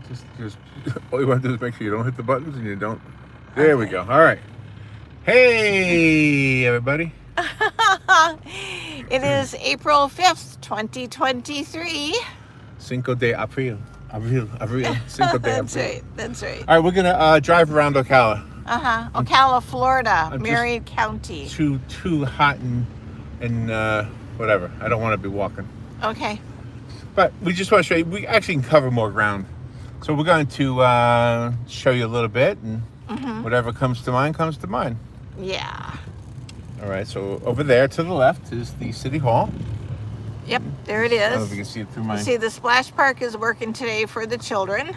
Just all you want to do is make sure you don't hit the buttons and you don't. There we go. All right. Hey, everybody. It is April 5th, 2023. Cinco de April. Cinco de That's April. right. That's right. All right, we're gonna drive around Ocala. Ocala, Florida, I'm Marion County. Too hot and whatever. I don't want to be walking. Okay. But we just want to show you. We actually can cover more ground. So we're going to show you a little bit, and whatever comes to mind comes to mind. Yeah. All right. So over there to the left is the city hall. Yep, there it I don't know if is. you can see it through my. You see, the splash park is working today for the children.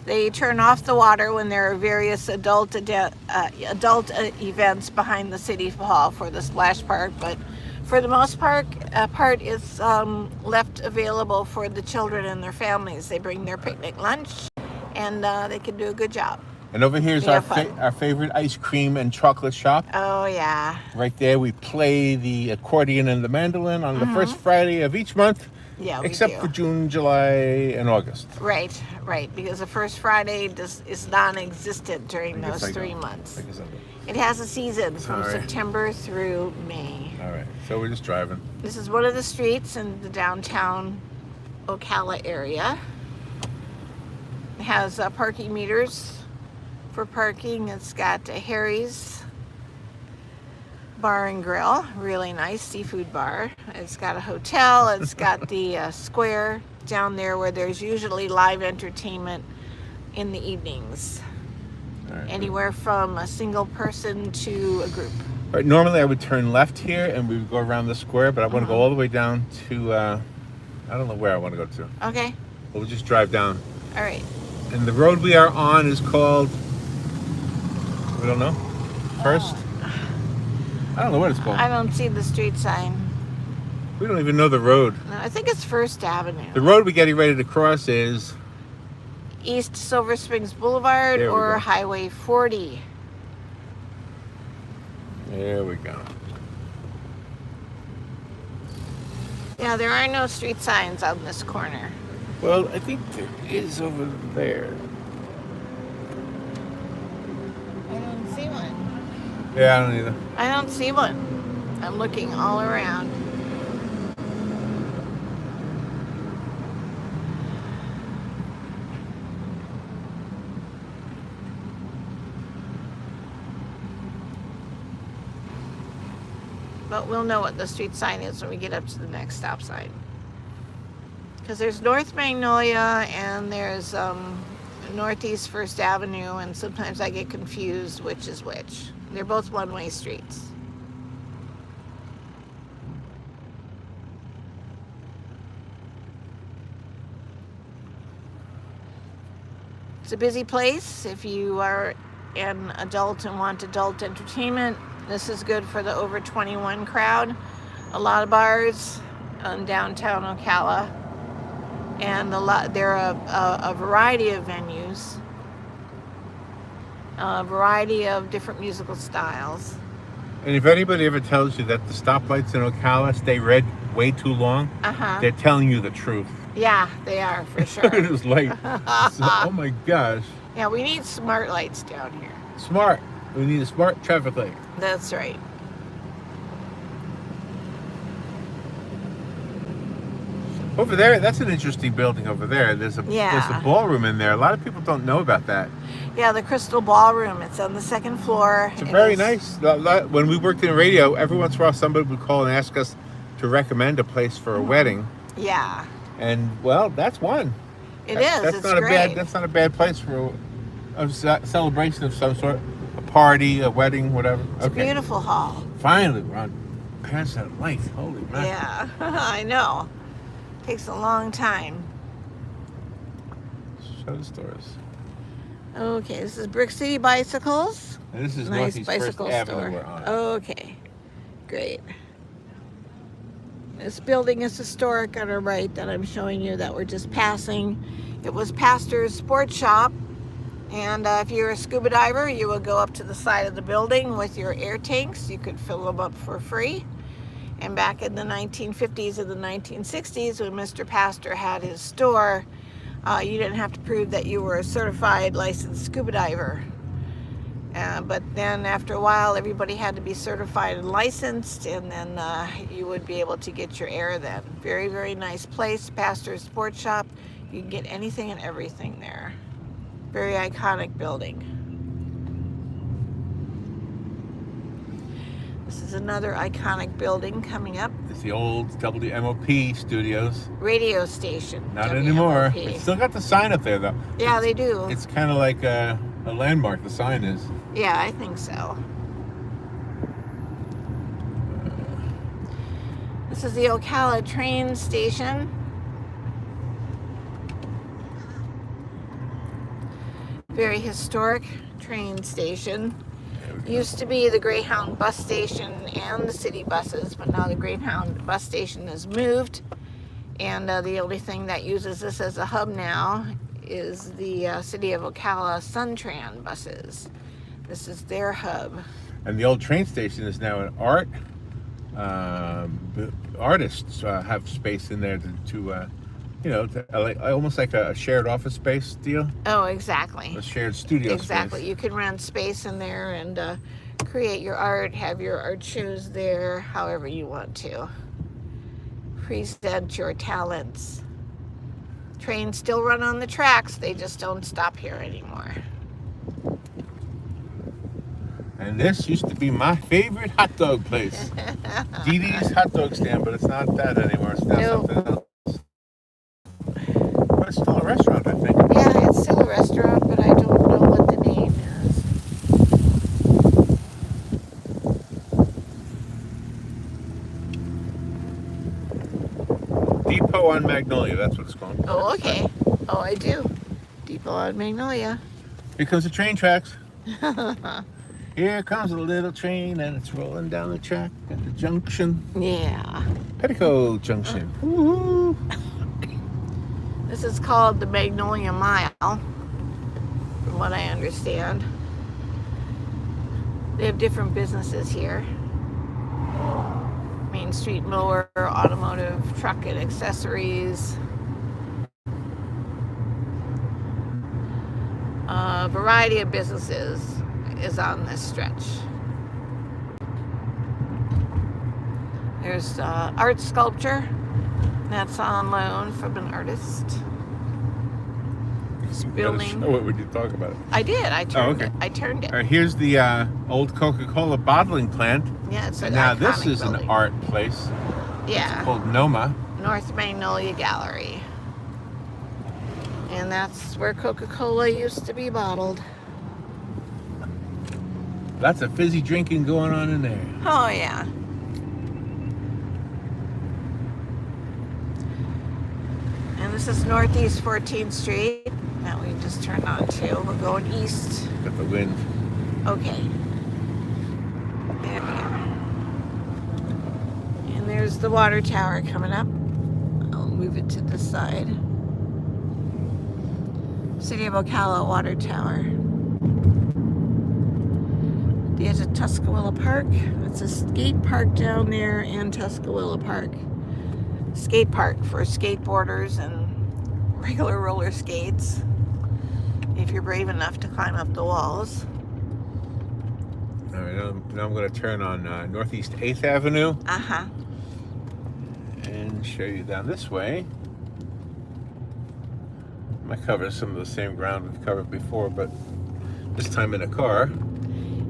They turn off the water when there are various adult events behind the city hall for the splash park, but for the most part, is left available for the children and their families. They bring their picnic lunch, and they can do a good job. And over here is our favorite ice cream and chocolate shop. Oh, yeah. Right there, we play the accordion and the mandolin on the first Friday of each month. Yeah, except for June, July, and August. Right, because the first Friday is non-existent during those 3 months. It has a season from September through May. All right, so we're just driving. This is one of the streets in the downtown Ocala area. It has parking meters for parking. It's got a Harry's Bar and Grill, really nice seafood bar. It's got a hotel. It's got the square down there where there's usually live entertainment in the evenings. Anywhere from a single person to a group. All right, normally I would turn left here and we would go around the square, but I want to go all the way down to, I don't know where I want to go to. Okay. We'll just drive down. All right. And the road we are on is called, we don't know, First? I don't know what it's called. I don't see the street sign. We don't even know the road. No, I think it's First Avenue. The road we're getting ready to cross is East Silver Springs Boulevard or Highway 40. There we go. Yeah, there are no street signs on this corner. Well, I think there is over there. I don't see one. Yeah, I don't either. I don't see one. I'm looking all around. But we'll know what the street sign is when we get up to the next stop sign. Because there's North Magnolia and there's Northeast First Avenue, and sometimes I get confused which is which. They're both one-way streets. It's a busy place. If you are an adult and want adult entertainment, this is good for the over 21 crowd. A lot of bars in downtown Ocala, and there are a variety of venues, a variety of different musical styles. And if anybody ever tells you that the stoplights in Ocala stay red way too long, they're telling you the truth. Yeah, they are, for sure. Look at this light. Oh my gosh. Yeah, we need smart lights down here. Smart. We need a smart traffic light. That's right. Over there, that's an interesting building over there. There's a ballroom in there. A lot of people don't know about that. Yeah, the Crystal Ballroom. It's on the second floor. It's very nice. When we worked in radio, every once in a while somebody would call and ask us to recommend a place for a wedding. Yeah. And, well, that's one. It's great. That's not a bad place for a celebration of some sort. A party, a wedding, whatever. It's a beautiful hall. Finally, we're on past that light. Holy man. Yeah, I know. Takes a long time. Show the stores. Okay, this is Brick City Bicycles. And this is nice Northeast bicycle First store. Avenue we're on. Okay, great. This building is historic on our right that I'm showing you that we're just passing. It was Pastor's Sports Shop. And if you're a scuba diver, you would go up to the side of the building with your air tanks. You could fill them up for free. And back in the 1950s and the 1960s, when Mr. Pastor had his store, You didn't have to prove that you were a certified licensed scuba diver. But then after a while, everybody had to be certified and licensed, and then you would be able to get your air then. Very, very nice place. Pastor's Sports Shop. You can get anything and everything there. Very iconic building. This is another iconic building coming up. It's the old WMOP studios. Radio station. Not WMOP. anymore. It's still got the sign up there, though. Yeah, they do. It's kind of like a landmark, the sign is. Yeah, I think so. This is the Ocala train station. Very historic train station. Used to be the Greyhound bus station and the city buses, but now the Greyhound bus station has moved, and the only thing that uses this as a hub now is the City of Ocala Suntran buses. This is their hub. And the old train station is now an art. Artists have space in there almost like a shared office space deal. Oh, exactly. A shared studio Exactly. space. You can rent space in there and create your art, have your art shows there, however you want to. Present your talents. Trains still run on the tracks, they just don't stop here anymore. And this used to be my favorite hot dog place. Dee Dee's hot dog stand, but it's not that anymore. It's now Nope. something else. But it's still a restaurant, I think. Yeah, it's still a restaurant, but I don't know what the name is. Depot on Magnolia, that's what it's called. Oh, okay. Oh, I do. Depot on Magnolia. Here comes the train tracks. Here comes a little train and it's rolling down the track at the junction. Yeah. Petticoat Junction. Woo-hoo. This is called the Magnolia Mile, from what I understand. They have different businesses here. Main Street Mower, automotive, truck and accessories. A variety of businesses is on this stretch. There's art sculpture that's on loan from an artist. This building. What would you talk about? I did. I turned okay. it. I turned it. All right, here's the old Coca-Cola bottling plant. Yeah, it's And an now iconic this is building. an art place. Yeah. It's called Noma. North Magnolia Gallery. And that's where Coca-Cola used to be bottled. Lots of fizzy drinking going on in there. Oh, yeah. And this is Northeast 14th Street that we just turned on to. We're going east. Got the wind. Okay. There we are. And there's the water tower coming up. I'll move it to this side. City of Ocala Water Tower. The edge of Tuscaloosa Park. It's a skate park down there and Tuscaloosa Park. Skate park for skateboarders and regular roller skates. If you're brave enough to climb up the walls. All right, now I'm going to turn on Northeast 8th Avenue Uh-huh. and show you down this way. I might cover some of the same ground we've covered before, but this time in a car.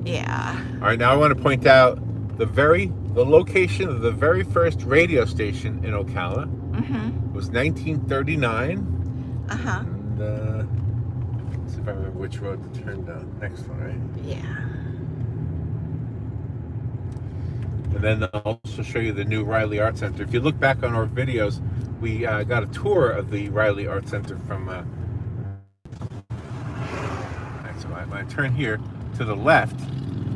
Yeah. All right, now I want to point out the location of the very first radio station in Ocala. Mm-hmm. Was 1939. Uh-huh. And let's see if I remember which road to turn down. Next one, right? Yeah. And then I'll also show you the new Riley Art Center. If you look back on our videos, we got a tour of the Riley Art Center from. So when I turn here to the left,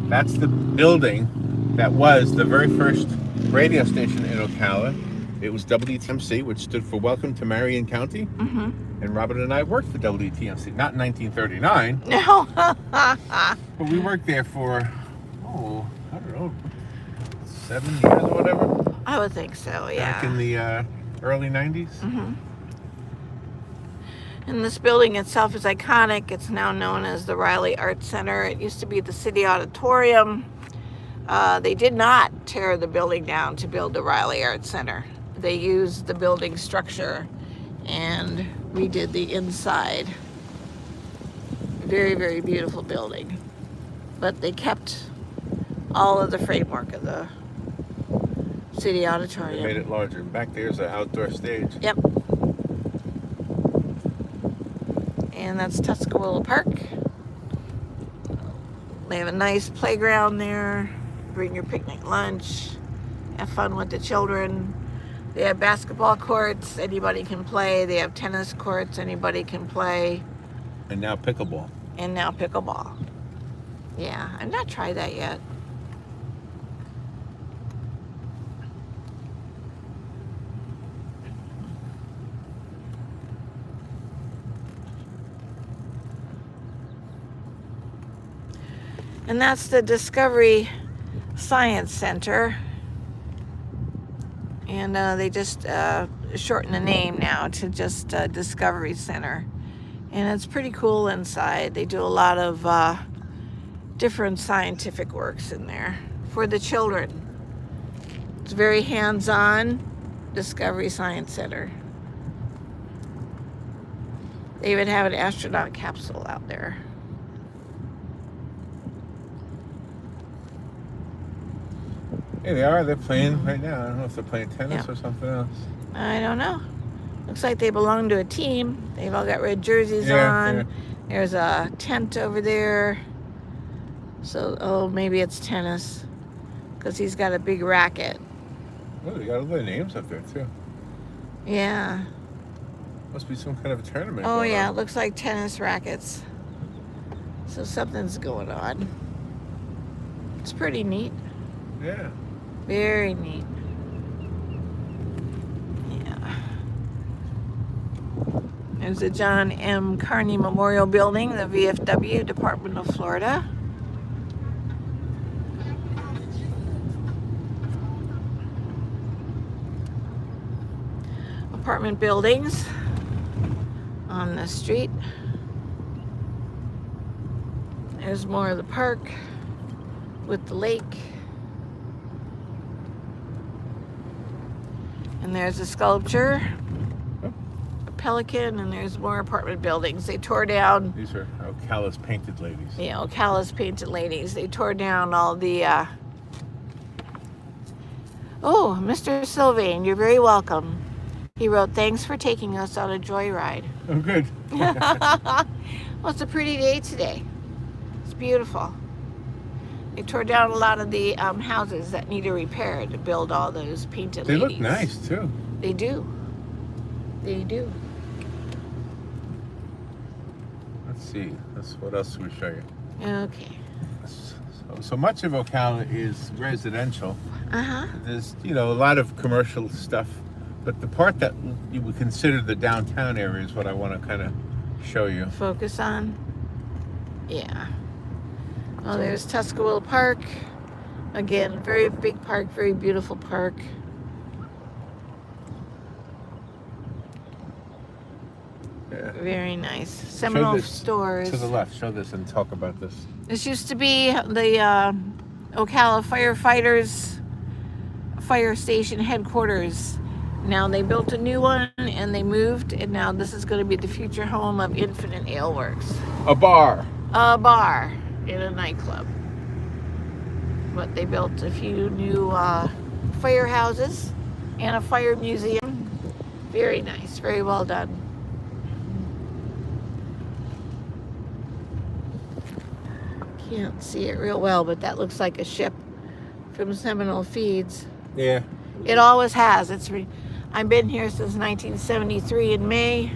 that's the building that was the very first radio station in Ocala. It was WTMC, which stood for Welcome to Marion County. Mm-hmm. And Robin and I worked for WTMC, not in 1939, No. but we worked there for, I don't know, 7 years or whatever. I would think so, yeah. Back in the early 90s. Mm-hmm. And this building itself is iconic. It's now known as the Riley Arts Center. It used to be the City Auditorium. They did not tear the building down to build the Riley Arts Center. They used the building structure and redid the inside. Very, very beautiful building. But they kept all of the framework of the City They Auditorium. made it larger. Back there's an outdoor stage. Yep. And that's Tuscaloosa Park. They have a nice playground there. Bring your picnic lunch. Have fun with the children. They have basketball courts. Anybody can play. They have tennis courts. Anybody can play. And now pickleball. And now pickleball. Yeah, I've not tried that yet. And that's the Discovery Science Center. And they just shortened the name now to just Discovery Center. And it's pretty cool inside. They do a lot of different scientific works in there for the children. It's very hands-on. Discovery Science Center. They even have an astronaut capsule out there. Here they are. They're playing right now. I don't know if they're playing tennis Yeah. or something else. I don't know. Looks like they belong to a team. They've all got red jerseys Yeah, on. yeah. There's a tent over there. So, oh, maybe it's tennis. Because he's got a big racket. Oh, they got all their names up there too. Yeah. Must be some kind of a tournament. Oh, going yeah. It on. looks like tennis rackets. So something's going on. It's pretty neat. Yeah. Very neat. Yeah. There's the John M. Carney Memorial Building, the VFW, Department of Florida. Apartment buildings on the street. There's more of the park with the lake. And there's a sculpture, a pelican, and there's more apartment buildings. They tore down, These are Ocala's painted ladies. Ocala's painted ladies. They tore down all the, Oh, Mr. Sylvain, you're very welcome. He wrote, thanks for taking us on a joyride. Oh, good. Well, it's a pretty day today. It's beautiful. They tore down a lot of the houses that need a repair to build all those painted They ladies. look nice too. They do. They do. Let's see. What else should we show you? Okay. So much of Ocala is residential. Uh-huh. There's, a lot of commercial stuff, but the part that you would consider the downtown area is what I want to kind of show you. Focus on. Yeah. Well, there's Tuscaloosa Park. Again, very big park, very beautiful park. Yeah. Very nice. Seminole this stores. To the left. Show this and talk about this. This used to be the Ocala firefighters fire station headquarters. Now they built a new one and they moved, and now this is going to be the future home of Infinite Ale Works. A bar. A bar in a nightclub. But they built a few new firehouses and a fire museum. Very nice, very well done. Can't see it real well, but that looks like a ship from Seminole Feeds. Yeah. It always has. I've been here since 1973 in May,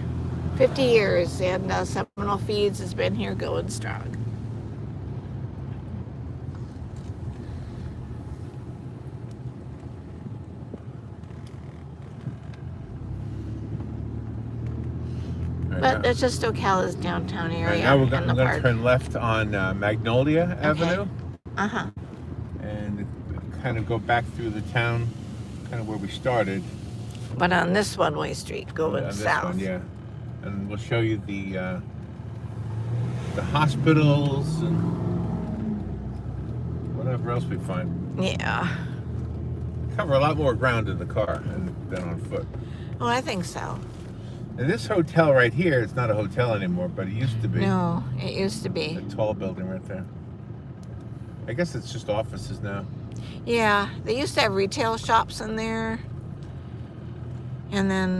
50 years, and Seminole Feeds has been here going strong. But that's just Ocala's downtown area. Right, now we're and going the to park. turn left on Magnolia Avenue Uh-huh. and kind of go back through the town, kind of where we started. But on this one-way street going On this south. one, yeah. and we'll show you the hospitals and whatever else we find. Yeah. Cover a lot more ground in the car than on foot. Oh, I think so. And this hotel right here, it's not a hotel anymore, but it used to be. No, it used to be. A tall building right there. I guess it's just offices now. Yeah, they used to have retail shops in there. And then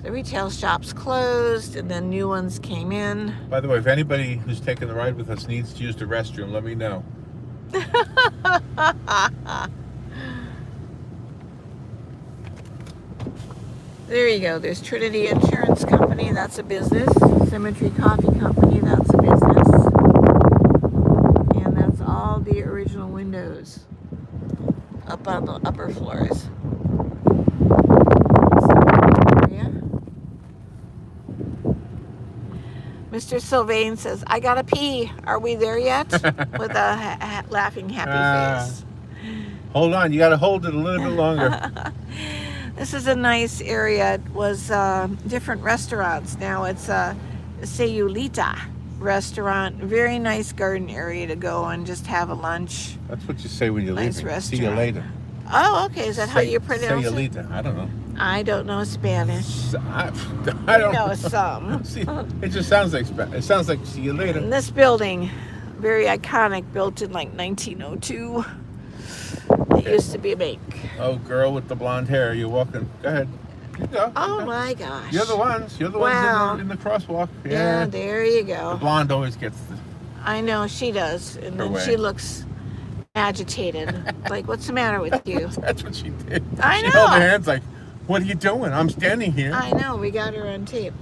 the retail shops closed, and then new ones came in. By the way, if anybody who's taking the ride with us needs to use the restroom, let me know. There you go. There's Trinity Insurance Company. That's a business. Symmetry Coffee Company. That's a business. And that's all the original windows up on the upper floors. Mr. Sylvain says, I gotta pee. Are we there yet? With a laughing happy face. Hold on. You got to hold it a little bit longer. This is a nice area. It was different restaurants. Now it's a Sayulita restaurant. Very nice garden area to go and just have a lunch. That's what you say when you Nice leave. restaurant. See you later. Oh, okay. Is that how you pronounce it? Sayulita. I don't know. I don't know Spanish. I I don't know some. See, it just sounds like it sounds like see you later. And this building, very iconic, built in like 1902. It used to be a bank. Oh, girl with the blonde hair, you're walking. Go ahead. You go. Oh You go. my gosh. You're the ones. You're the Wow. ones in the crosswalk. Yeah, there you The go. blonde always gets the. I know she does, and Her then way. she looks agitated. Like, what's the matter with you? That's what she did. I She held her know. hands like, "What are you doing? I'm standing here. I know. We got her on tape.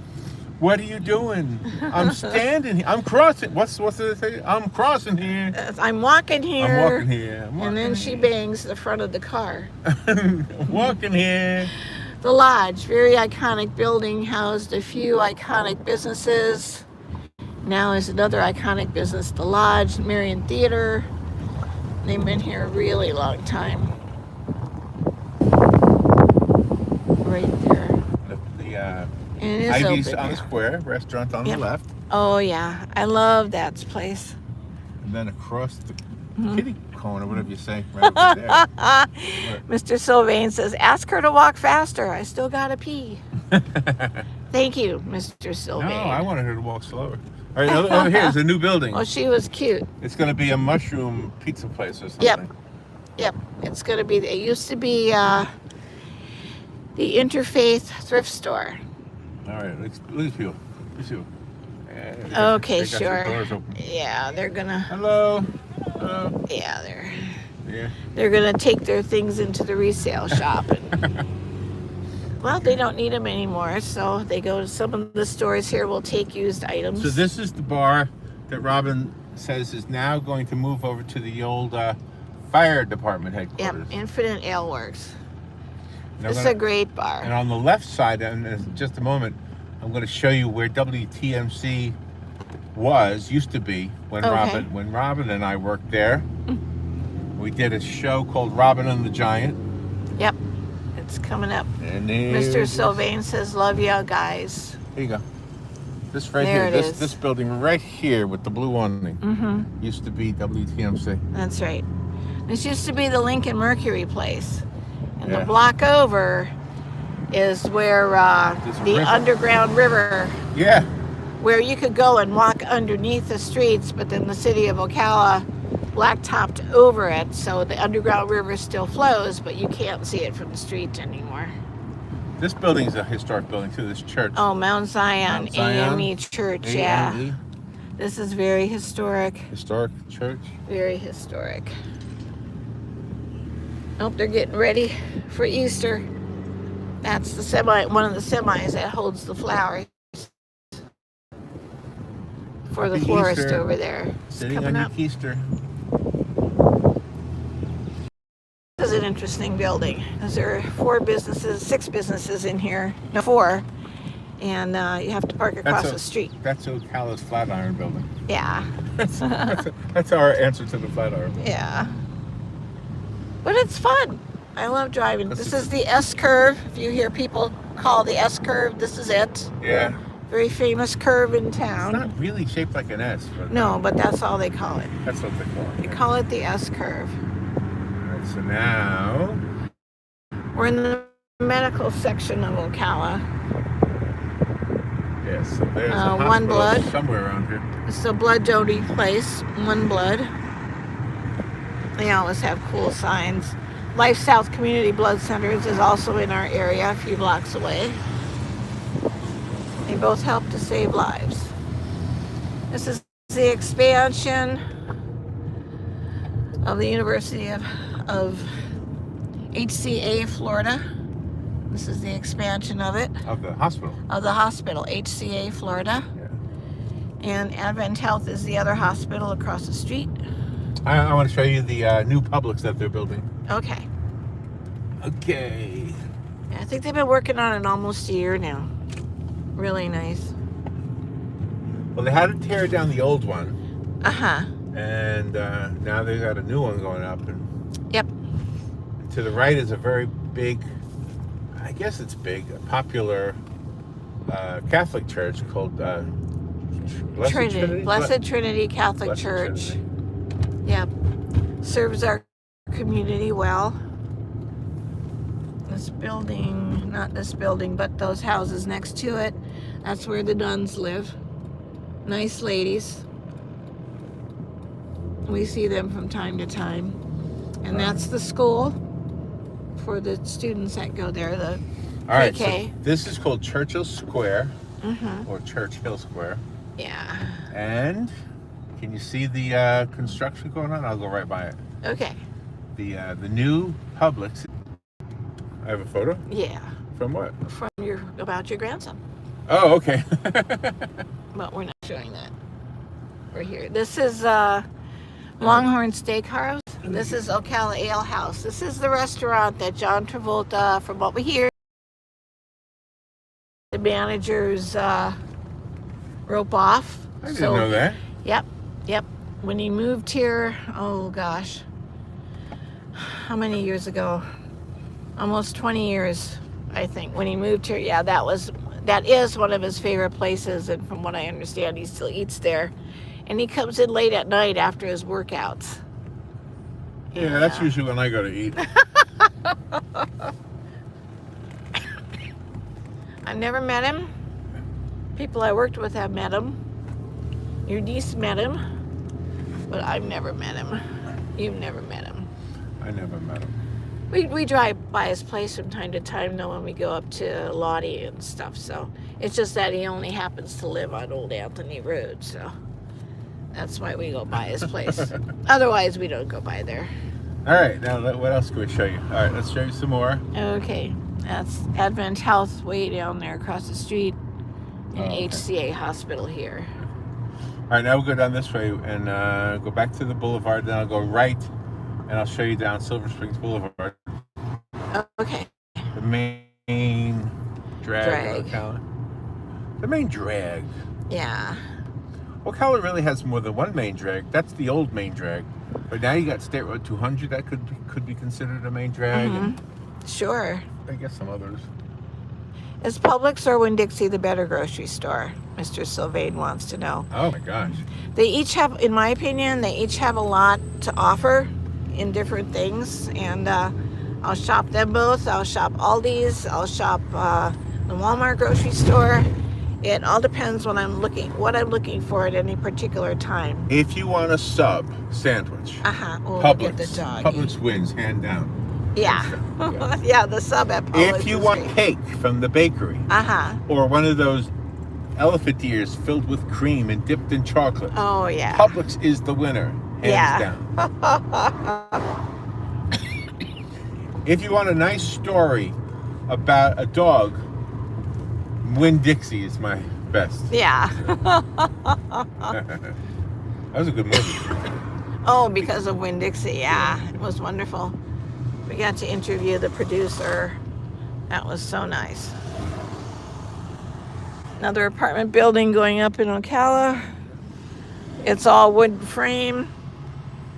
What are you doing? I'm standing here. I'm crossing. What's it say? I'm crossing here. I'm walking here. I'm walking here. I'm walking And then she here. bangs the front of the car. Walking here. The Lodge, very iconic building, housed a few iconic businesses. Now is another iconic business, the Lodge, Marion Theater. They've been here a really long time. Right there. The And it is Ivy's open on the here. square, restaurant on Yep. the left, Oh yeah, I love that place. and then across the Mm-hmm. kitty corner, whatever you say, right over there. Mr. Sylvain says, ask her to walk faster. I still gotta pee. Thank you, Mr. No, Sylvain. I wanted her to walk slower. All right, over here is a new building. Well, she was cute. It's going to be a mushroom pizza place or something. Yep, it's gonna be. It used to be the Interfaith Thrift Store. All right, let's people. Let's see. Okay, they got sure. their doors open. Yeah, they're gonna. Hello. Hello. Yeah, Yeah. they're gonna take their things into the resale shop. And, well, they don't need them anymore, so they go to some of the stores here. Will take used items. So this is the bar that Robin says is now going to move over to the old fire department Yep, headquarters. Infinite Ale Works. Now It's we're a gonna- great bar. And on the left side, and in just a moment, I'm going to show you where WTMC used to be when Okay. Robin and I worked there. We did a show called Robin and the Giant. Yep, it's coming up. And Mr. Sylvain says, "Love ya, guys." Here you go. This right There here, it is. this building right here with the blue awning Mm-hmm. used to be WTMC. That's right. This used to be the Lincoln Mercury place, and Yeah. the block over is where This the river. underground river, Yeah. where you could go and walk underneath the streets, but then the city of Ocala blacktopped over it, so the underground river still flows, but you can't see it from the street anymore. This building is a historic building too. This church. Oh, Mount Zion, Mount Zion, AME Church, yeah. AME, This is very historic, historic church. very historic. Oh, they're getting ready for Easter. That's the one of the semis that holds the flowers for the Happy florist Easter. over there. It's Sitting coming on up. your keister. This is an interesting building because there are 6 businesses in here. No, 4. And you have to park across the street. That's Ocala's Flatiron building. Yeah, That's our answer to the Flatiron building. yeah. But it's fun. I love driving. This This is is the S curve. If you hear people call the S curve, this is it. Yeah. Very famous curve in It's town. not really shaped like an S. But No, but that's all they call it. that's what they call They it. call it the S curve. All right, so now, We're in the medical section of Ocala. yes, so there's a One hospital Blood. somewhere around here. It's a blood donor place. One Blood. They always have cool signs. Life South Community Blood Centers is also in our area, a few blocks away. They both help to save lives. This is the expansion of the University of HCA, Florida. This is the expansion of it. Of the hospital. Of the hospital, HCA, Florida. Yeah. And Advent Health is the other hospital across the street. I want to show you the new Publix that they're building. Okay. Okay. Yeah, I think they've been working on it almost a year now. Really nice. Well, they had to tear down the old one. Uh-huh. And now they've got a new one going up. And Yep. to the right is a very big, I guess it's big, a popular Catholic church called Blessed Trinity. Blessed Trinity Catholic Blessed Church. Trinity. Yep. Serves our community well. This building, not this building, but those houses next to it, that's where the nuns live. Nice ladies. We see them from time to time. And that's the school for the students that go there, the All right, pre-K. so this is called Churchill Square, Mm-hmm. or Churchill Square. Yeah. And can you see the construction going on? I'll go right by it. Okay. The new Publix. I have a photo. Yeah. From what? From about your grandson. Oh, okay. But we're not showing that. We're here. This is Longhorn Steakhouse. This is Ocala Ale House. This is the restaurant that John Travolta, from what we hear, the managers rope off. I didn't know that. Yep. When he moved here, oh gosh, how many years ago? Almost 20 years, I think. When he moved here, yeah, that is one of his favorite places, and from what I understand, he still eats there. And he comes in late at night after his workouts. Yeah, that's usually when I go to eat. I've never met him. People I worked with have met him. Your niece met him, but I've never met him. You've never met him. I never met him. We drive by his place from time to time, though, when we go up to Lottie and stuff. So it's just that he only happens to live on Old Anthony Road, so that's why we go by his place. Otherwise, we don't go by there. All right, now what else can we show you? All right, let's show you some more. Okay, that's Advent Health way down there across the street, and okay. HCA Hospital here. All right, now we'll go down this way and go back to the boulevard. Then I'll go right, and I'll show you down Silver Springs Boulevard. Okay. The main drag. Drag. Ocala. The main drag. Yeah. Ocala really has more than one main drag. That's the old main drag. But now you got State Road 200 that could be considered a main drag. And Sure. I guess some others. Is Publix or Winn-Dixie the better grocery store? Mr. Sylvain wants to know. Oh my gosh. They each have, in my opinion, they each have a lot to offer in different things. And I'll shop them both. I'll shop Aldi's. I'll shop the Walmart grocery store. It all depends what I'm looking for at any particular time. If you want a sub sandwich, We'll Publix. get the dog. Publix wins, hand down. Yeah. Yeah. Yeah, the sub at Publix. If you is want great. cake from the bakery, or one of those elephant ears filled with cream and dipped in chocolate, Oh yeah. Publix is the winner, hands down. If you want a nice story about a dog, Winn-Dixie is my best. Yeah. That was a good movie. Oh, because of Winn-Dixie, yeah. It was wonderful. We got to interview the producer. That was so nice. Another apartment building going up in Ocala. It's all wood frame.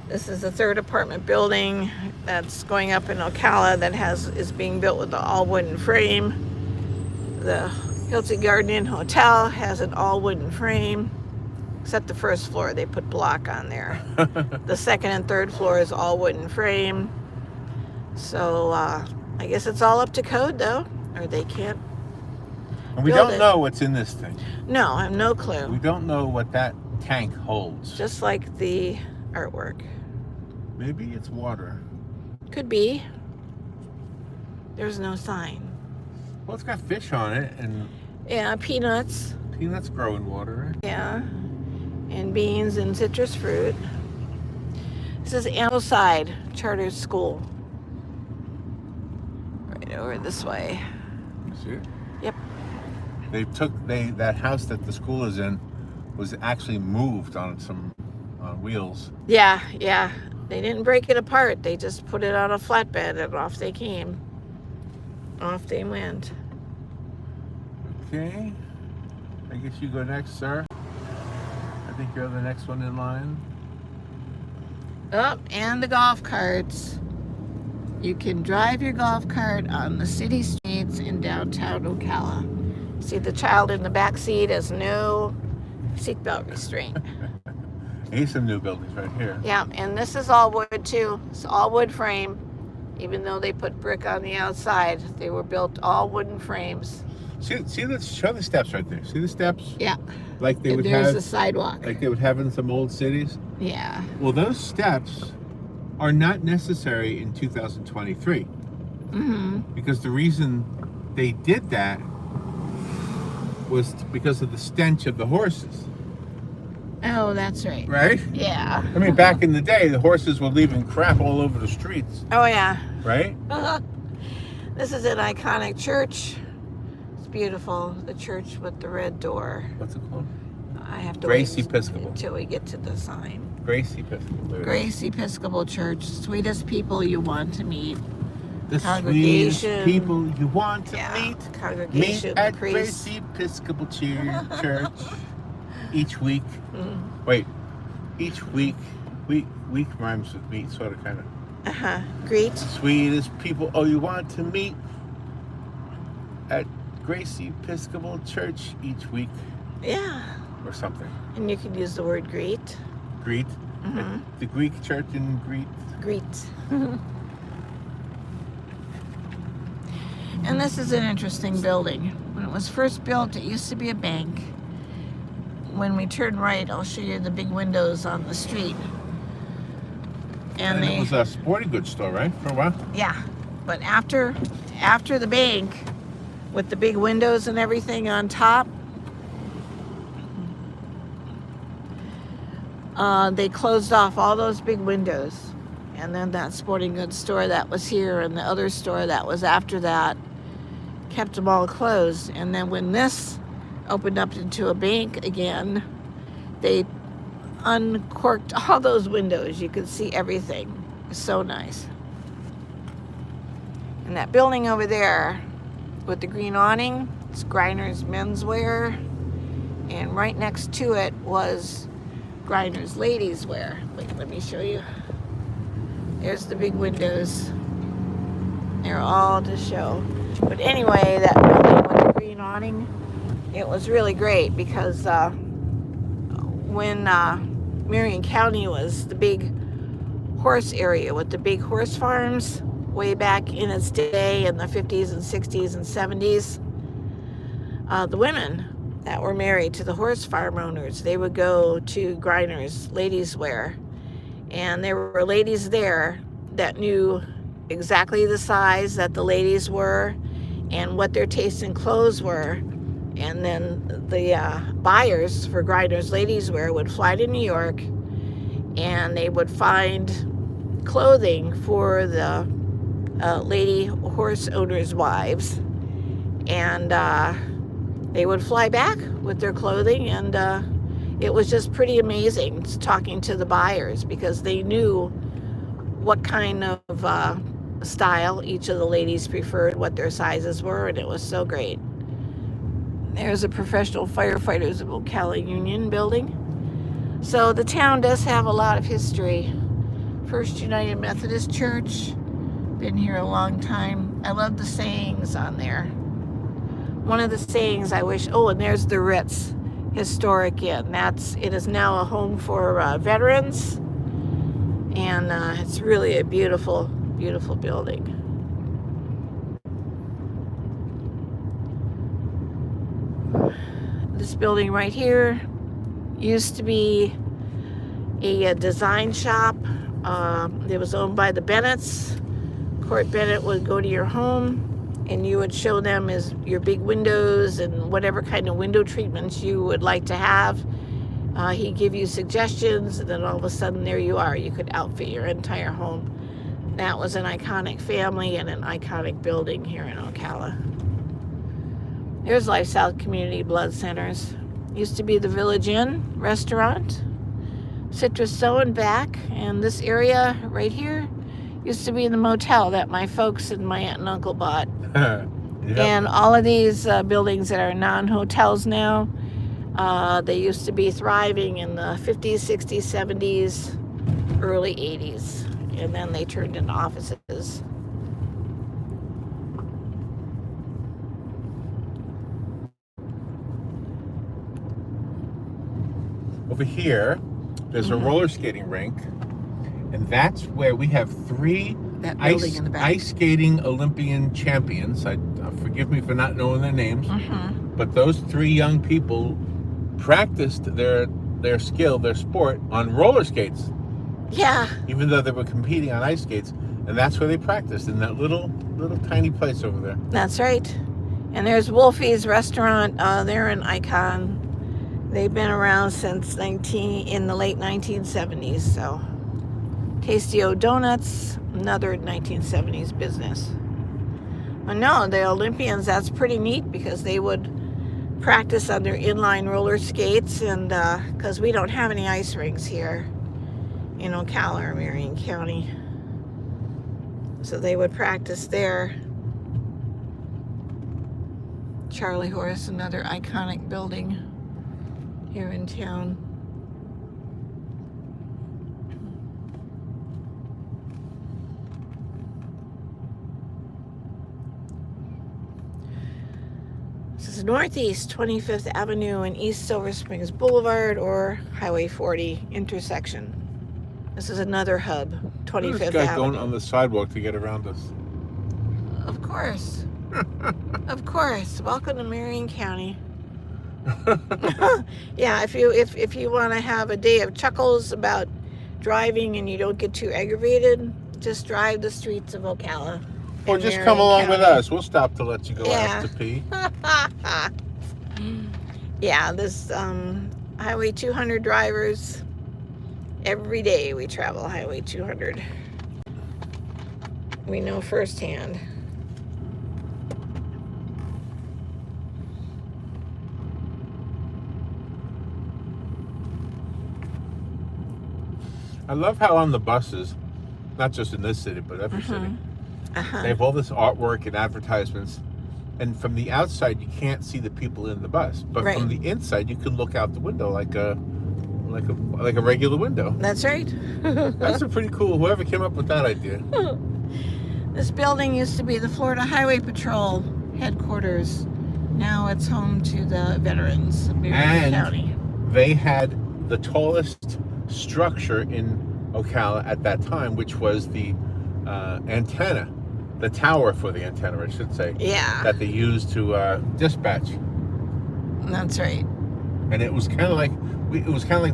This is the third apartment building that's going up in Ocala that is being built with the all wooden frame. The Hilton Garden Inn Hotel has an all wooden frame, except the first floor, they put block on there. The second and third floor is all wooden frame. So I guess it's all up to code though, or they can't. And we don't know what's in this thing. No, I have no clue. We don't know what that tank holds. Just like the artwork. Maybe it's water. Could be. There's no sign. Well, it's got fish on it, and Yeah, peanuts. peanuts grow in water, right? Yeah. And beans and citrus fruit. This is Ambleside Charter School. Right over this way. You see it? Yep. That house that the school is in was actually moved on wheels. Yeah. They didn't break it apart. They just put it on a flatbed and off they came. Off they went. Okay. I guess you go next, sir. I think you're the next one in line. Oh, and the golf carts. You can drive your golf cart on the city streets in downtown Ocala. See, the child in the back seat has no seatbelt restraint. Here's some new buildings right here. Yeah, and this is all wood too. It's all wood frame. Even though they put brick on the outside, they were built all wooden frames. See, show the steps right there. See the steps? Yeah. Like they would There's have a sidewalk. like they would have in some old cities. Yeah. Well, those steps are not necessary in 2023. Mm-hmm. Because the reason they did that was because of the stench of the horses. Oh, that's right. Right? Yeah. I mean, back in the day, the horses were leaving crap all over the streets. Oh, yeah. Right? This is an iconic church. It's beautiful. The church with the red door. What's it called? I have to Grace wait Episcopal. until we get to the sign. Grace Episcopal. There it is. Grace Episcopal Church. Sweetest people you want to meet. The Congregation. sweetest people you want to meet. Congregation. Meet at priest. Grace Episcopal Church each week. Mm. Wait, each week rhymes with meet, sort of, kind of. Greet. Sweetest people, you want to meet at Grace Episcopal Church each week, Yeah. or something. And you can use the word greet. Greet. Mhm. The Greek church in Greet. Greet. And this is an interesting building. When it was first built, it used to be a bank. When we turn right, I'll show you the big windows on the street. And it was a sporting goods store, right, for a while? Yeah, but after the bank, with the big windows and everything on top, they closed off all those big windows. And then that sporting goods store that was here and the other store that was after that kept them all closed. And then when this opened up into a bank again, they uncorked all those windows. You could see everything. It was so nice. And that building over there with the green awning, it's Griner's Menswear. And right next to it was Griner's Ladies Wear. Wait, let me show you. There's the big windows. They're all to show. But anyway, that building with the green awning, it was really great because when Marion County was the big horse area with the big horse farms way back in its day in the 50s and 60s and 70s, the women that were married to the horse farm owners, they would go to Griner's Ladies Wear. And there were ladies there that knew exactly the size that the ladies were and what their taste in clothes were. And then the buyers for Griner's Ladies Wear would fly to New York and they would find clothing for the lady horse owners' wives. And they would fly back with their clothing, and it was just pretty amazing talking to the buyers because they knew what kind of style each of the ladies preferred, what their sizes were, and it was so great. There's a Professional Firefighters of Ocala Union building. So the town does have a lot of history. First United Methodist Church, been here a long time. I love the sayings on there. one of the sayings I wish, oh, and there's the Ritz Historic Inn. It is now a home for veterans, and it's really a beautiful, beautiful building. This building right here used to be a design shop. It was owned by the Bennetts. Court Bennett would go to your home and you would show them your big windows and whatever kind of window treatments you would like to have. He'd give you suggestions, and then all of a sudden there you are. You could outfit your entire home. That was an iconic family and an iconic building here in Ocala. There's Life South Community Blood Centers. Used to be the Village Inn restaurant. Citrus So and back. And this area right here used to be the motel that my folks and my aunt and uncle bought. Yep. And all of these buildings that are non-hotels now, they used to be thriving in the 50s, 60s, 70s, early 80s. And then they turned into offices. Over here, there's a roller skating rink, and that's where we have three That building in the back. ice skating Olympian champions. Forgive me for not knowing their names, but those three young people practiced their skill, their sport, on roller skates. Yeah. Even though they were competing on ice skates, and that's where they practiced, in that little tiny place over there. That's right. And there's Wolfie's Restaurant. They're an icon. They've been around since in the late 1970s. So, Tasty O Donuts, another 1970s business. But no, the Olympians, that's pretty neat because they would practice on their inline roller skates, and because we don't have any ice rinks here in Ocala or Marion County. So they would practice there. Charlie Horse, another iconic building here in town. This is Northeast 25th Avenue and East Silver Springs Boulevard, or Highway 40 intersection. This is another hub, 25th This guy Avenue. going on the sidewalk to get around us. Of course. Of course. Welcome to Marion County. Yeah, if you want to have a day of chuckles about driving and you don't get too aggravated, just drive the streets of Ocala. Or in just Marion come along with County. us. We'll stop to let you go Yeah. out to pee. Yeah, this Highway 200 drivers, every day we travel Highway 200. We know firsthand. I love how on the buses, not just in this city, but every city, they have all this artwork and advertisements. And from the outside, you can't see the people in the bus, but Right. from the inside, you can look out the window like a regular window. That's right. That's a pretty cool. Whoever came up with that idea. This building used to be the Florida Highway Patrol headquarters. Now it's home to the veterans of Marion County. They had the tallest structure in Ocala at that time, which was the antenna, the tower for the antenna, I should say, Yeah, that they used to dispatch. that's right. And it was kind of like we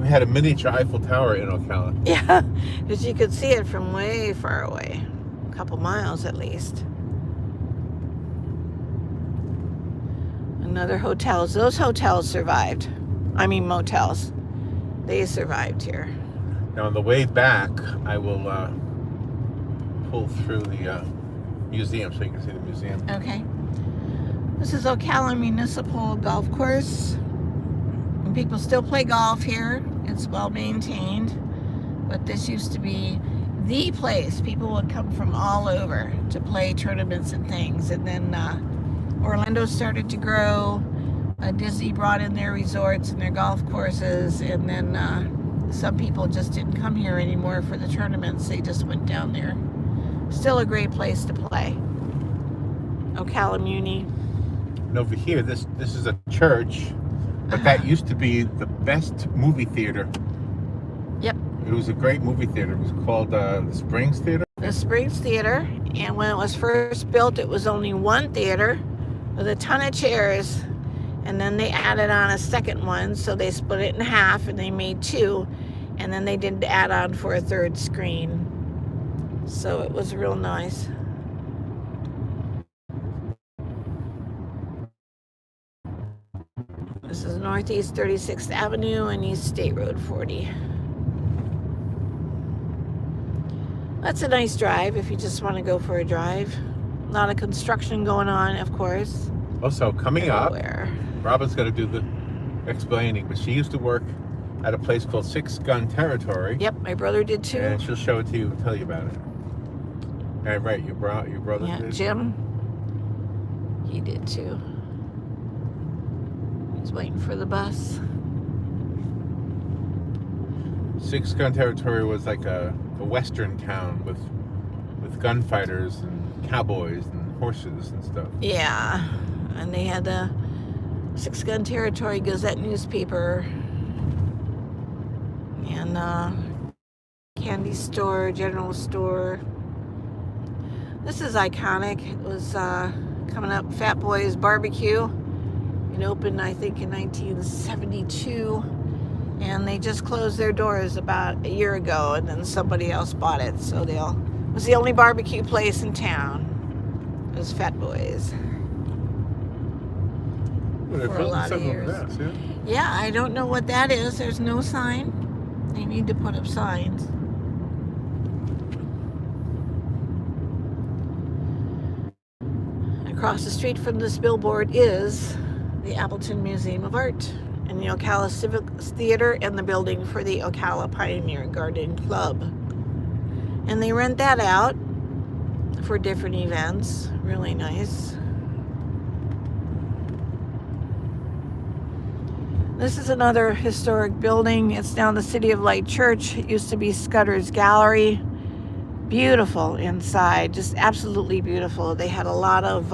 had a miniature Eiffel Tower in Ocala. Yeah, because you could see it from way far away, a couple miles at least. Another hotels. Those hotels survived. I mean motels. They survived here. Now on the way back, I will pull through the museum so you can see the museum. Okay. This is Ocala Municipal Golf Course. And people still play golf here. It's well maintained. But this used to be the place. People would come from all over to play tournaments and things. And then Orlando started to grow. Disney brought in their resorts and their golf courses. And then some people just didn't come here anymore for the tournaments. They just went down there. Still a great place to play. Ocala Muni. And over here, this is a church, but that used to be the best movie theater. Yep. It was a great movie theater. It was called the Springs Theater. The Springs Theater. And when it was first built, it was only one theater with a ton of chairs. And then they added on a second one, so they split it in half and they made two. And then they did add on for a third screen. So it was real nice. This is Northeast 36th Avenue and East State Road 40. That's a nice drive if you just want to go for a drive. A lot of construction going on, of course. Also, coming everywhere. up, Robin's going to do the explaining, but she used to work at a place called Six Gun Territory. Yep, my brother did too. And she'll show it to you and tell you about it. Right, your brother did? Jim, he did too. He's waiting for the bus. Six Gun Territory was like a western town with gunfighters and cowboys and horses and stuff. Yeah, and they had the Six Gun Territory Gazette newspaper and candy store, general store. This is iconic. It was coming up, Fat Boys Barbecue. It opened, I think, in 1972. And they just closed their doors about a year ago, and then somebody else bought it. So it was the only barbecue place in town. It was Fat Boys. Well, for a lot of years. Yeah, I don't know what that is. There's no sign. They need to put up signs. Across the street from this billboard is the Appleton Museum of Art and the Ocala Civic Theater and the building for the Ocala Pioneer Garden Club. And they rent that out for different events. Really nice. This is another historic building. It's now the City of Light Church. It used to be Scudder's Gallery. Beautiful inside, just absolutely beautiful. They had a lot of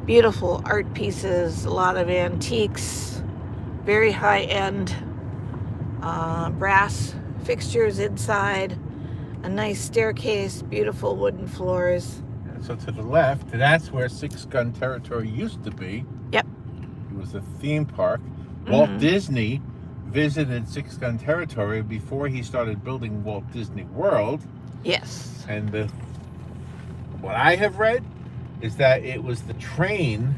beautiful art pieces, a lot of antiques, very high-end brass fixtures inside, a nice staircase, beautiful wooden floors. So to the left, that's where Six Gun Territory used to be. Yep. It was a theme park. Walt Disney visited Six Gun Territory before he started building Walt Disney World. Yes. And what I have read is that it was the train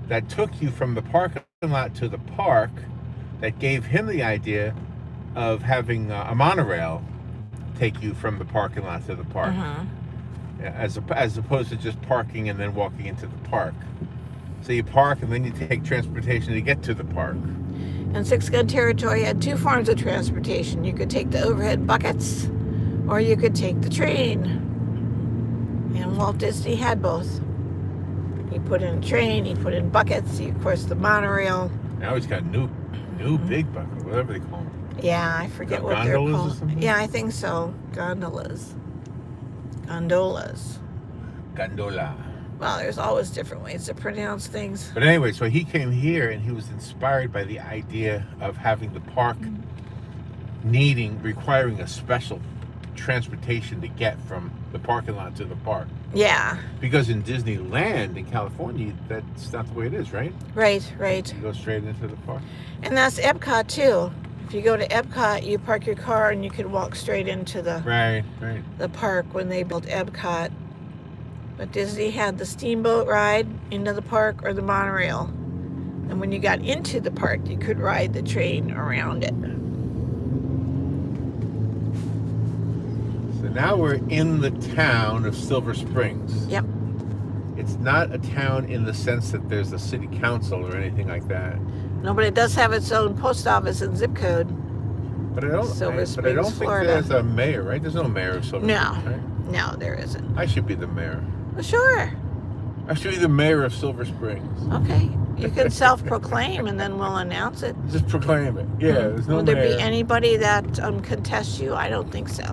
that took you from the parking lot to the park that gave him the idea of having a monorail take you from the parking lot to the park, as opposed to just parking and then walking into the park. So you park and then you take transportation to get to the park. And Six Gun Territory had two forms of transportation. You could take the overhead buckets, or you could take the train. And Walt Disney had both. He put in a train, he put in buckets, of course the monorail. Now he's got new big buckets, whatever they call them. Yeah, I forget what they're called. Gondolas or something? Yeah, I think so. Gondolas. Gondola. Well, there's always different ways to pronounce things. But anyway, so he came here and he was inspired by the idea of having the park requiring a special transportation to get from the parking lot to the park. Yeah. Because in Disneyland in California, that's not the way it is, right? Right. You go straight into the park. And that's Epcot too. If you go to Epcot, you park your car and you can walk straight into the park when they built Epcot. But Disney had the steamboat ride into the park or the monorail. And when you got into the park, you could ride the train around it. So now we're in the town of Silver Springs. Yep. It's not a town in the sense that there's a city council or anything like that. No, but it does have its own post office and zip code. But I don't think Florida. there's a mayor, right? There's no mayor of Silver Springs, right? No, there isn't. I should be the mayor. Well, sure. I should be the mayor of Silver Springs. Okay. You can self-proclaim and then we'll announce it. Just proclaim it. Yeah, there's no Will mayor. there be anybody that contests you? I don't think so.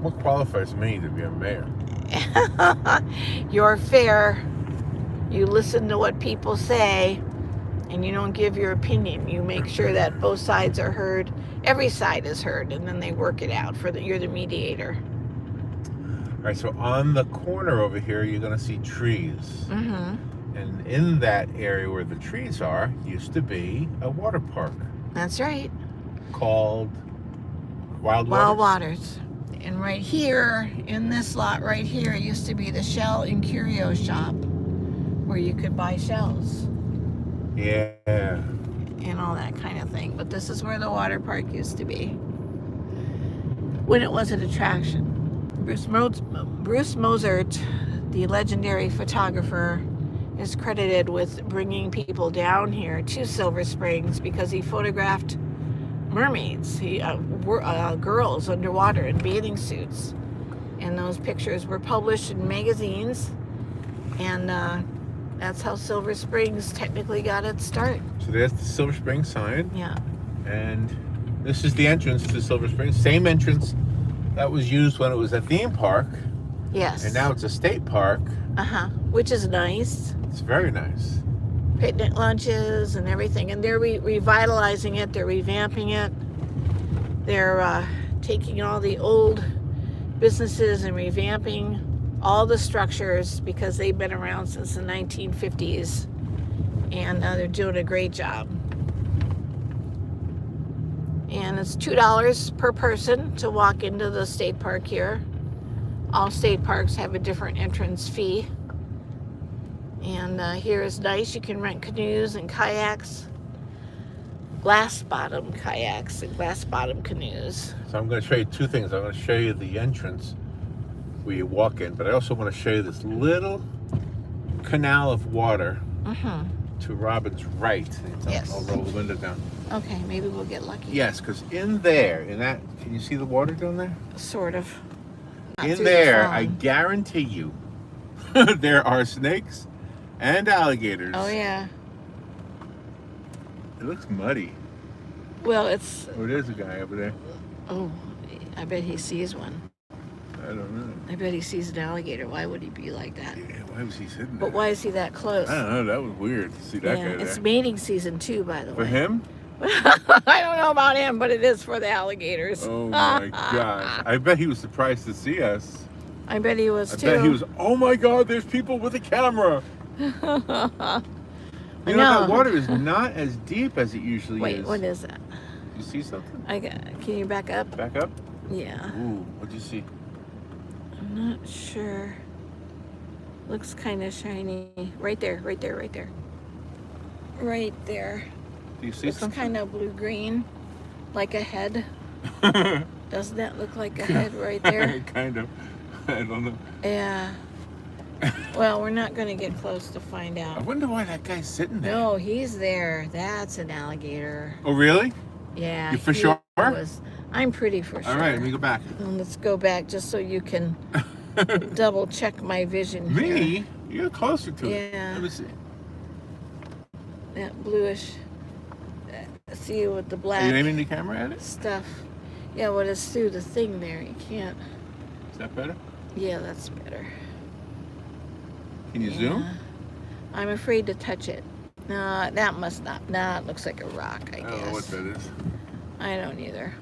What qualifies me to be a mayor? You're fair. You listen to what people say, and you don't give your opinion. You make sure that both sides are heard. Every side is heard, and then they work it out. You're the mediator. All right, so on the corner over here, you're going to see trees. Mm-hmm. And in that area where the trees are, used to be a water park. That's right. Called Wild Waters. And right here, in this lot right here, it used to be the shell and curio shop where you could buy shells. Yeah. And all that kind of thing. But this is where the water park used to be when it was an attraction. Bruce Mozart, the legendary photographer, is credited with bringing people down here to Silver Springs because he photographed mermaids, girls underwater in bathing suits. And those pictures were published in magazines. And that's how Silver Springs technically got its start. So there's the Silver Springs sign. Yeah. And this is the entrance to Silver Springs. Same entrance that was used when it was a theme park. Yes. And now it's a state park. Which is nice. It's very nice. Picnic lunches and everything. And they're revitalizing it. They're revamping it. They're taking all the old businesses and revamping all the structures because they've been around since the 1950s. And they're doing a great job. And it's $2 per person to walk into the state park here. All state parks have a different entrance fee. And here is nice. You can rent canoes and kayaks, glass bottom kayaks and glass bottom canoes. So I'm going to show you two things. I'm going to show you the entrance where you walk in, but I also want to show you this little canal of water to Robin's right. Yes. I'll roll the window down. Okay, maybe we'll get lucky. Yes, because in there, in that, can you see the water down there? Sort of. Not In through there, the I phone. guarantee you, there are snakes and alligators. Oh, yeah. It looks muddy. Well, it's... Oh, there's a guy over there. Oh, I bet he sees one. I don't know. I bet he sees an alligator. Why would he be like that? Yeah, why was he sitting there? But why is he that close? I don't know. That was weird to see that guy there. It's mating season too, by the For way. him? I don't know about him, but it is for the alligators. Oh my gosh. I bet he was surprised to see us. I bet he was too. I bet he was, oh my God, there's people with a camera. You know, that water is not as deep as it usually is. Wait, what is that? You see something? Can you back up? Back up? Yeah. Ooh, what'd you see? I'm not sure. Looks kind of shiny. Right there, right there, right there. Right there. Do you see Looks something? kind of blue-green, like a head. Doesn't that look like a head right there? Kind of. I don't know. Yeah. Well, we're not going to get close to find I out. wonder why that guy's sitting there. No, he's there. That's an alligator. Oh, really? Yeah. You for he sure? I'm pretty for sure. All right, let me go back. And let's go back just so you can double check my vision here. Me? You're closer to it. Yeah. Let me see. That bluish. See with the black Are you aiming the camera at it? stuff. Yeah, well, it's through the thing there. You can't. Is that better? Yeah, that's better. Can you zoom? I'm afraid to touch it. No, that must not. Nah, it looks like a rock, I I guess. don't know what that is. I don't either.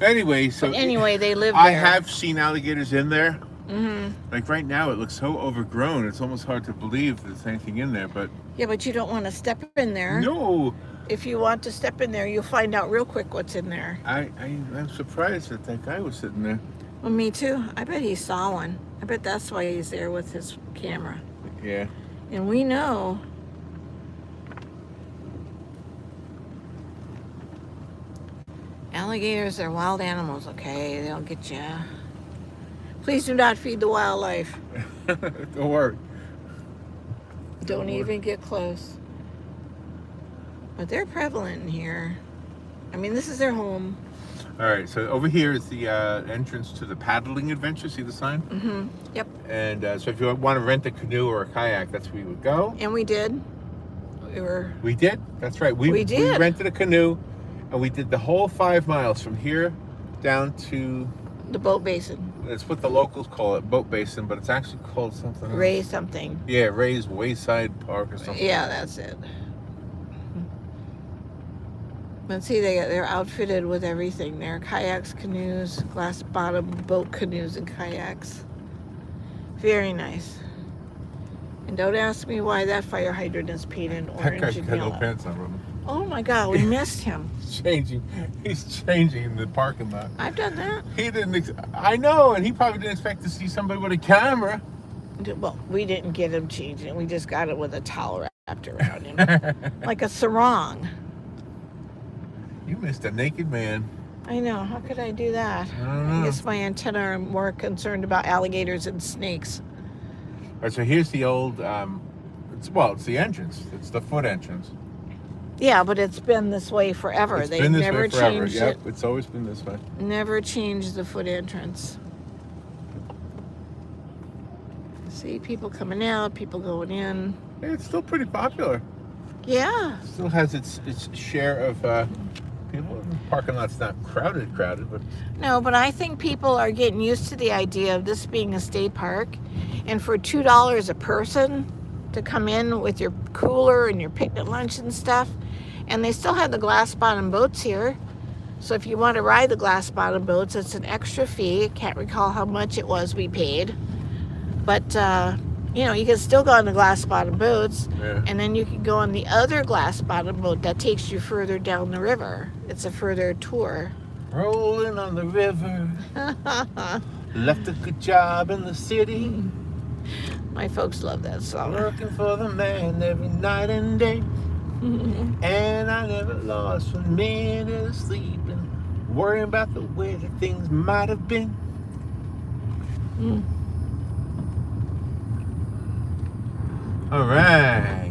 Anyway, so But anyway, they live I there. have seen alligators in there. Mm-hmm. Like right now, it looks so overgrown. It's almost hard to believe there's anything in there. But Yeah, but you don't want to step in there. no, If you want to step in there, you'll find out real quick what's in there. I'm surprised that that guy was sitting there. Well, me too. I bet he saw one. I bet that's why he's there with his camera. Yeah. And we know. Alligators are wild animals, okay? They'll get you. Please do not feed the wildlife. Don't worry. Don't even get close. But they're prevalent in here. I mean, this is their home. All right, so over here is the entrance to the paddling adventure. See the sign? Mm-hmm. Yep. And so if you want to rent a canoe or a kayak, that's where you would go. And we did. We did? That's right. We did. We rented a canoe, and we did the whole 5 miles from here down to The boat basin. It's what the locals call it, Boat Basin, but it's actually called something else. Ray something. Yeah, Ray's Wayside Park or something. Yeah, that's it. But see, they're outfitted with everything. They're kayaks, canoes, glass bottom boat canoes and kayaks. Very nice. And don't ask me why that fire hydrant is painted That orange guy's and got yellow. no pants on, Robin. Oh my God, we missed him. He's changing in the parking lot. I've done that. He didn't. I know, and he probably didn't expect to see somebody with a camera. Well, we didn't get him changing. We just got it with a towel wrapped around him, like a sarong. You missed a naked man. I know. How could I do that? I don't know. I guess my antenna are more concerned about alligators and snakes. All right, so here's the old. It's the entrance. It's the foot entrance. Yeah, but it's been this way forever. It's They been this never way forever. changed Yep, it. it's always been this way. Never changed the foot entrance. See people coming out, people going in. Yeah, it's still pretty popular. Yeah. Still has its share of people. The parking lot's not crowded, but No, but I think people are getting used to the idea of this being a state park, and for $2 a person to come in with your cooler and your picnic lunch and stuff, and they still have the glass bottom boats here. So if you want to ride the glass bottom boats, it's an extra fee. I can't recall how much it was we paid, but you can still go on the glass bottom boats, yeah. and then you can go on the other glass bottom boat that takes you further down the river. It's a further tour. Rolling on the river. Left a good job in the city. My folks love that song. Working for the man every night and day. And I never lost 1 minute of sleeping, worrying about the way that things might have been. All right.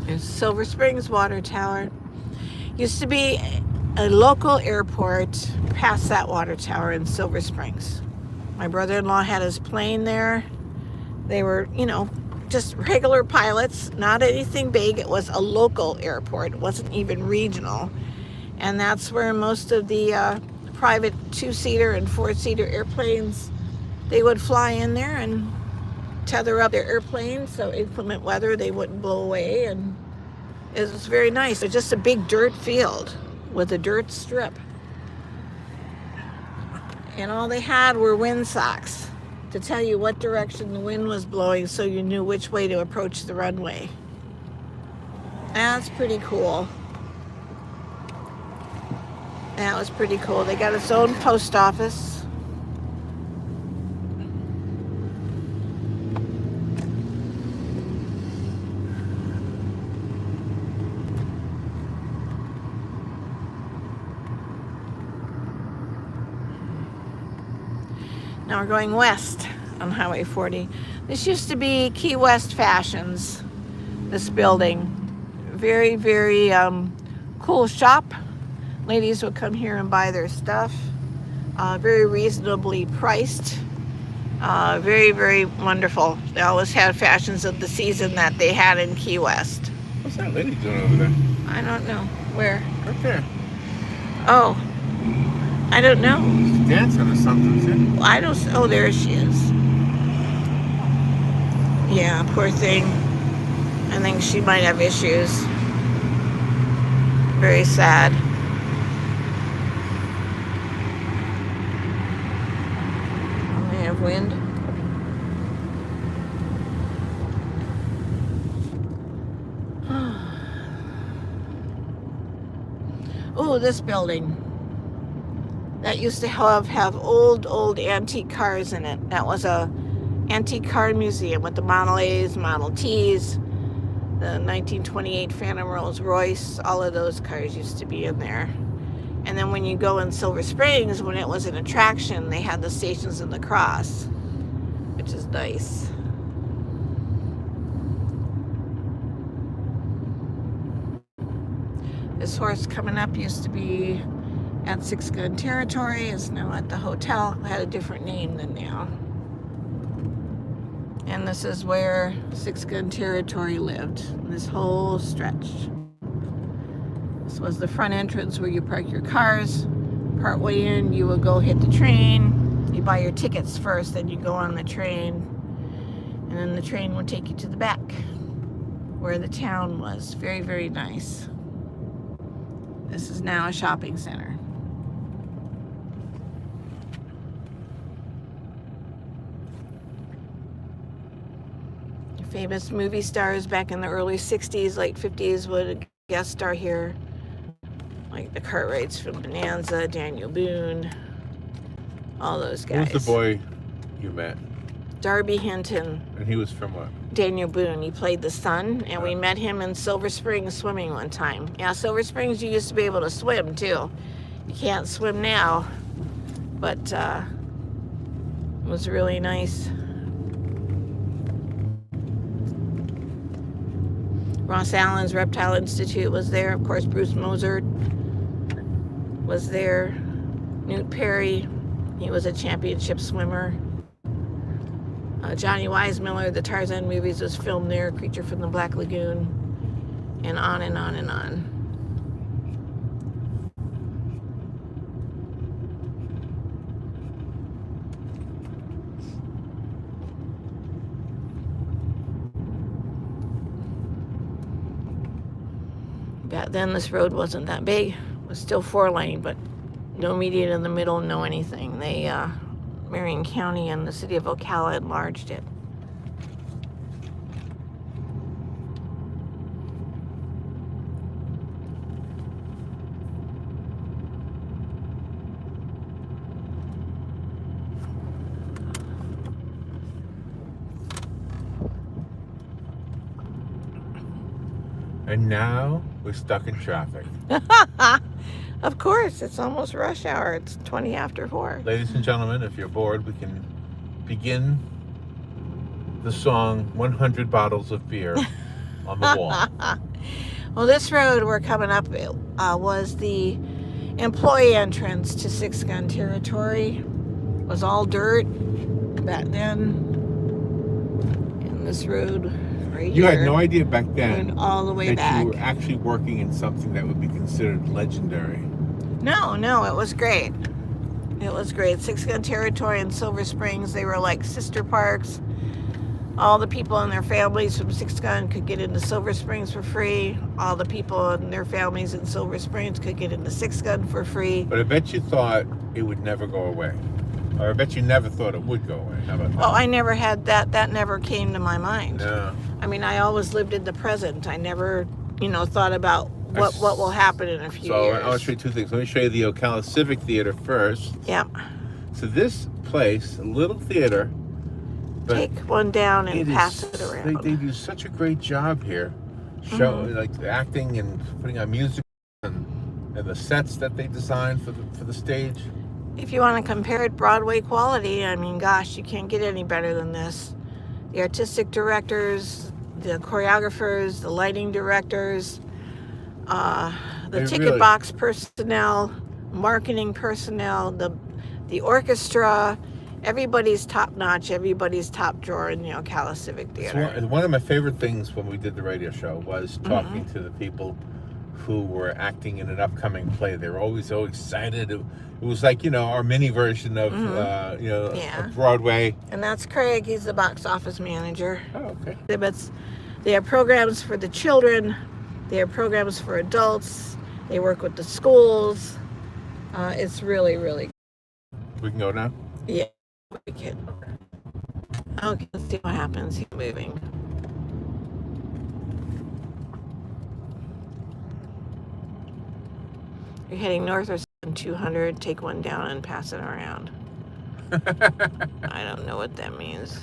There's Silver Springs Water Tower. Used to be a local airport past that water tower in Silver Springs. My brother-in-law had his plane there. They were, just regular pilots, not anything big. It was a local airport. It wasn't even regional. And that's where most of the private 2-seater and 4-seater airplanes, they would fly in there and tether up their airplane so inclement weather they wouldn't blow away, and it was very nice. It's just a big dirt field with a dirt strip, and all they had were wind socks to tell you what direction the wind was blowing so you knew which way to approach the runway. That's pretty cool. That was pretty cool. They got its own post office. Now we're going west on Highway 40. This used to be Key West Fashions, this building. Very, very cool shop. Ladies would come here and buy their stuff. Very reasonably priced. Very, very wonderful. They always had fashions of the season that they had in Key West. What's that lady doing over there? I don't know. Where? Right there. Oh. I don't know. She's dancing or something, too. I don't. Oh, there she is. Yeah, poor thing. I think she might have issues. Very sad. We have wind. Oh, this building. That used to have old antique cars in it. That was a antique car museum with the Model A's, Model T's, the 1928 Phantom Rolls Royce. All of those cars used to be in there. And then when you go in Silver Springs, when it was an attraction, they had the Stations of the Cross, which is nice. This horse coming up used to be at Six Gun Territory, is now at the hotel. It had a different name than now. And this is where Six Gun Territory lived, this whole stretch. This was the front entrance where you park your cars, Partway in, you would go hit the train. You buy your tickets first, then you go on the train, and then the train would take you to the back where the town was. Very, very nice. This is now a shopping center. Famous movie stars back in the early 60s, late 50s would guest star here. Like the Cartwrights from Bonanza, Daniel Boone, all those guys. Who's the boy you met? Darby Hinton. And he was from what? Daniel Boone. He played the son, and we met him in Silver Springs swimming one time. Yeah, Silver Springs, you used to be able to swim too. You can't swim now, but it was really nice. Ross Allen's Reptile Institute was there. Of course, Bruce Moser was there. Newt Perry, he was a championship swimmer. Johnny Weissmuller, the Tarzan movies was filmed there. Creature from the Black Lagoon, and on and on and on. Back then, this road wasn't that big. It was still 4-lane, but no median in the middle, no anything. They, Marion County and the city of Ocala enlarged it. And now we're stuck in traffic. Of course, it's almost rush hour. It's 20 after 4. Ladies and gentlemen, if you're bored, we can begin the song 100 Bottles of Beer on the Wall. Well, this road we're coming up was the employee entrance to Six Gun Territory. It was all dirt back then. And this road right You here, had no idea back then went all the way that back. you were actually working in something that would be considered legendary. No, it was great. It was great. Six Gun Territory and Silver Springs, they were like sister parks. All the people and their families from Six Gun could get into Silver Springs for free. All the people and their families in Silver Springs could get into Six Gun for free. But I bet you thought it would never go away. Or I bet you never thought it would go away. How about that? Well, I never had that. That never came to my mind. No. I mean, I always lived in the present. I never, thought about what will happen in a few years. So I want to show you two things. Let me show you the Ocala Civic Theater first. Yep. So this place, a little theater, but Take one down and it pass is, it around. They do such a great job here, like the acting and putting on music and the sets that they designed for the stage. If you want to compare it Broadway quality, I mean, gosh, you can't get any better than this. The artistic directors, the choreographers, the lighting directors, the ticket box personnel, marketing personnel, the orchestra, everybody's top notch, everybody's top drawer in the Ocala Civic Theater. So one of my favorite things when we did the radio show was talking to the people who were acting in an upcoming play. They were always so excited. It was like, our mini version of, of Broadway. And that's Craig. He's the box office manager. Oh, okay. They have programs for the children. They have programs for adults. They work with the schools. It's really, really good. We can go now? Yeah, we can. Okay, let's see what happens. He's moving. You're heading north or 200, take one down and pass it around. I don't know what that means.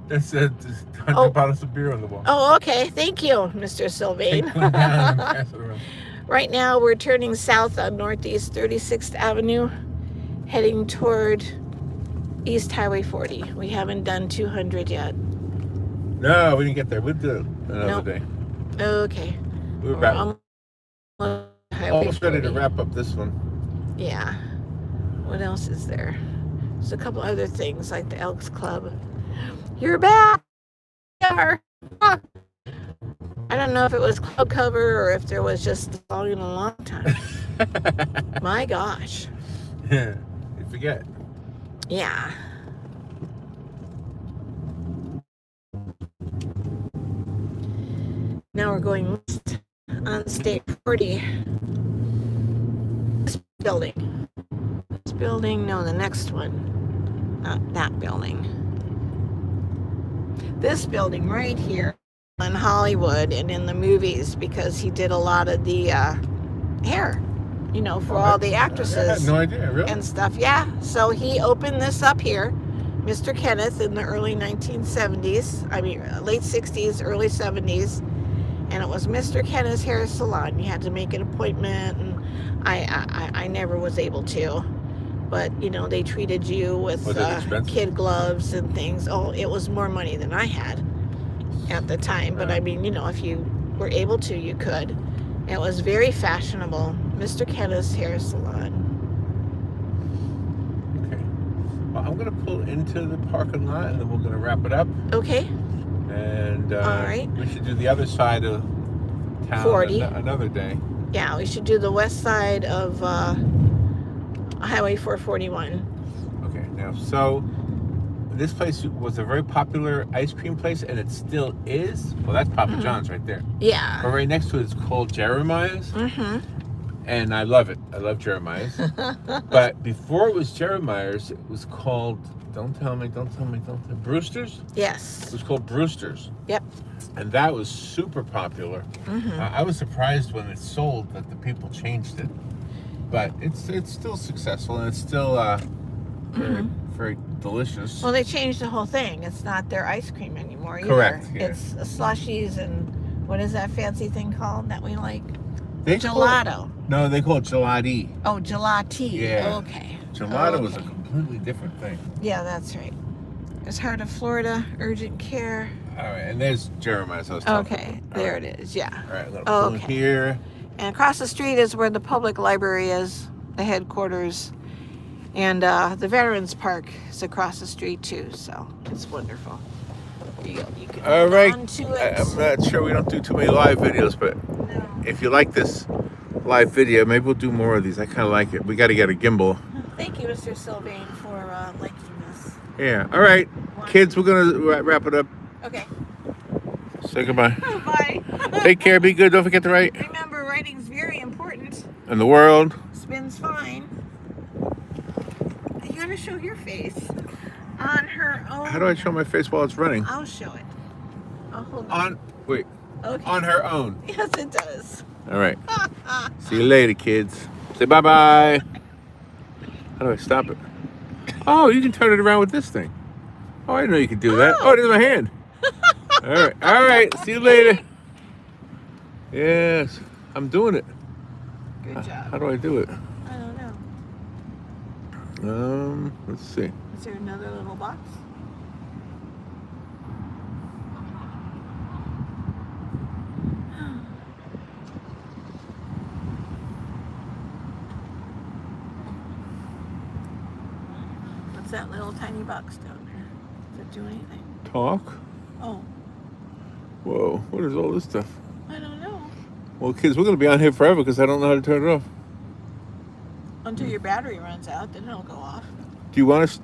That's 100 bottles of beer on the wall. Oh, okay. Thank you, Mr. Sylvain. Take one down and pass it around. Right now, we're turning south on Northeast 36th Avenue, heading toward East Highway 40. We haven't done 200 yet. No, we didn't get there. We'll do it another day. Okay. We're about almost ready to wrap up this one. Yeah. What else is there? There's a couple other things like the Elks Club. You're back! I don't know if it was club cover or if there was just a song in a long time. My gosh. You forget. Yeah. Now we're going west on State 40. This building. This building, no, the next one. Not that building. This building right here in Hollywood and in the movies, because he did a lot of the hair, you know, for all the actresses. I had no idea, really. And stuff. Yeah. So he opened this up here, Mr. Kenneth, in the early 1970s. I mean, late 60s, early 70s. And it was Mr. Kenneth's hair salon. You had to make an appointment, and I never was able to. But, you know, they treated you with kid gloves and things. Oh, it was more money than I had at the time. But, I mean, you know, if you were able to, you could. It was very fashionable. Mr. Kenneth's hair salon. Okay. Well, I'm going to pull into the parking lot, and then we're going to wrap it up. Okay. And all right. We should do the other side of town 40. Another day. Yeah, we should do the west side of Highway 441. Okay, now, so this place was a very popular ice cream place, and it still is. Well, that's Papa John's right there. Yeah. But right next to it is called Jeremiah's. Mm-hmm. And I love it. I love Jeremiah's. But before it was Jeremiah's, it was called, don't tell me, Brewster's? Yes. It was called Brewster's. Yep. And that was super popular. Mm-hmm. I was surprised when it sold that the people changed it. But it's still successful, and it's still very delicious. Well, they changed the whole thing. It's not their ice cream anymore either. Correct. Yeah. It's slushies and what is that fancy thing called that we like? They Gelato. No, they call it gelati. Oh, gelati. Yeah. Okay. Gelato is a completely different thing. Yeah, that's right. It's Heart of Florida, urgent care. All right, and there's Jeremiah's house. Okay, there it is. Yeah. All right, I'm gonna pull in here. And across the street is where the public library is, the headquarters. And the Veterans Park is across the street too, so it's wonderful. You can All right. on to it. I'm not sure, we don't do too many live videos, but No. if you like this live video, maybe we'll do more of these. I kind of like it. We got to get a gimbal. Thank you, Mr. Sylvain, for liking this. Yeah. All right, kids, we're gonna wrap it up. Okay. Say goodbye. Bye. Take care. Be good. Don't forget to write. Remember, writing's very important. And the world Spin's fine. You gotta show your face on her own. How do I show my face while it's running? I'll show it. I'll hold it. Wait. Okay. On her own. Yes, it does. All right. See you later, kids. Say bye-bye. How do I stop it? Oh, you can turn it around with this thing. Oh, I didn't know you could do that. Oh, there's my hand. All right. All right. See you later. Yes. I'm doing it. Good job. How do I do it? I don't know. Let's see. Is there another little box? What's that little tiny box down there? Does it do anything? Talk? Oh, Whoa. What is all this stuff? I don't know. Well, kids, we're going to be on here forever because I don't know how to turn it off. Until your battery runs out, then it'll go off. Do you want us